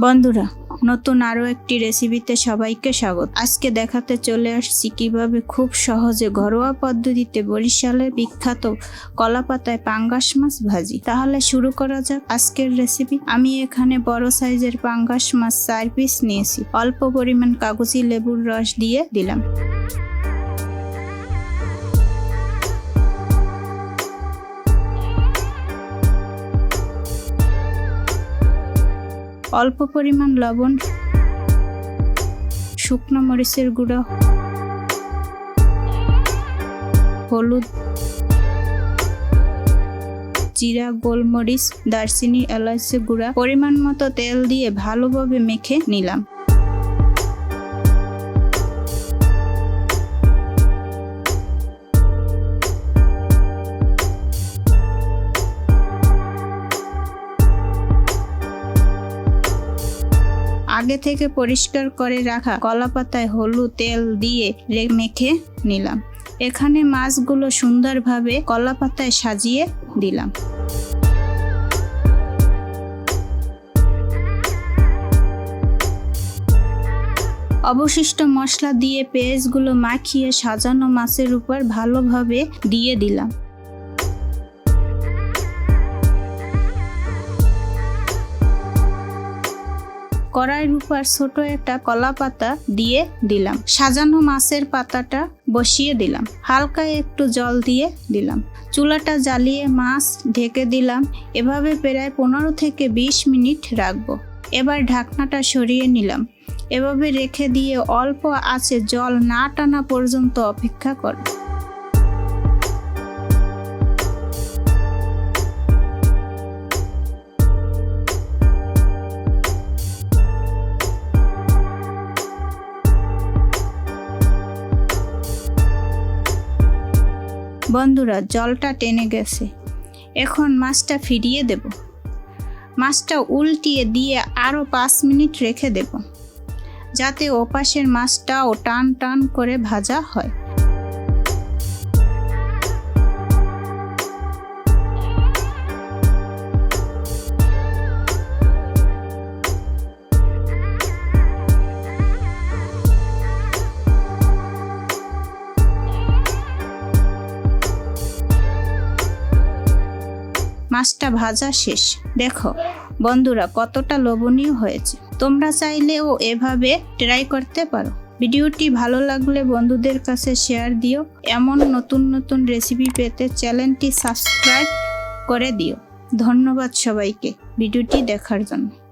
বন্ধুরা, নতুন আরো একটি রেসিপিতে সবাইকে স্বাগত। আজকে দেখাতে চলে আসছি কিভাবে খুব সহজে ঘরোয়া পদ্ধতিতে বরিশালের বিখ্যাত কলাপাতায় পাঙ্গাস মাছ ভাজি। তাহলে শুরু করা যাক আজকের রেসিপি। আমি এখানে বড় সাইজের পাঙ্গাস মাছ 4 পিস নিয়েছি। অল্প পরিমাণ কাগজি লেবুর রস দিয়ে দিলাম। অল্প পরিমাণ লবণ, শুকনো মরিচের গুঁড়া, হলুদ, জিরা, গোলমরিচ, দারচিনি, এলাচি গুঁড়া, পরিমাণ মতো তেল দিয়ে ভালোভাবে মেখে নিলাম। আগে থেকে পরিষ্কার করে রাখা কলাপাতায় হলুদ তেল দিয়ে মেখে নিলাম। এখানে মাছগুলো সুন্দরভাবে কলাপাতায় সাজিয়ে দিলাম। অবশিষ্ট মশলা দিয়ে পেঁয়াজগুলো মাখিয়ে সাজানো মাছের উপর ভালোভাবে দিয়ে দিলাম। কড়াইয়ের উপর ছোট একটা কলা পাতা দিয়ে দিলাম। সাজানো মাছের পাতাটা বসিয়ে দিলাম। হালকা একটু জল দিয়ে দিলাম। চুলাটা জ্বালিয়ে মাছ ঢেকে দিলাম। এভাবে প্রায় 15 থেকে 20 মিনিট রাখবো। এবার ঢাকনাটা সরিয়ে নিলাম। এভাবে রেখে দিয়ে অল্প আঁচে জল না টানা পর্যন্ত অপেক্ষা করব। বন্ধুরা, জলটা টেনে গেছে। এখন মাছটা ফিরিয়ে দেব। মাছটা উল্টিয়ে দিয়ে আরো 5 মিনিট রেখে দেব, যাতে ওপাশের মাছটাও টান টান করে ভাজা হয়। মাছটা ভাজা শেষ। দেখো বন্ধুরা, কতটা লোভনীয় হয়েছে। তোমরা চাইলেও এভাবে ট্রাই করতে পারো। ভিডিওটি ভালো লাগলে বন্ধুদের কাছে শেয়ার দিও। এমন নতুন নতুন রেসিপি পেতে চ্যানেলটি সাবস্ক্রাইব করে দিও। ধন্যবাদ সবাইকে ভিডিওটি দেখার জন্য।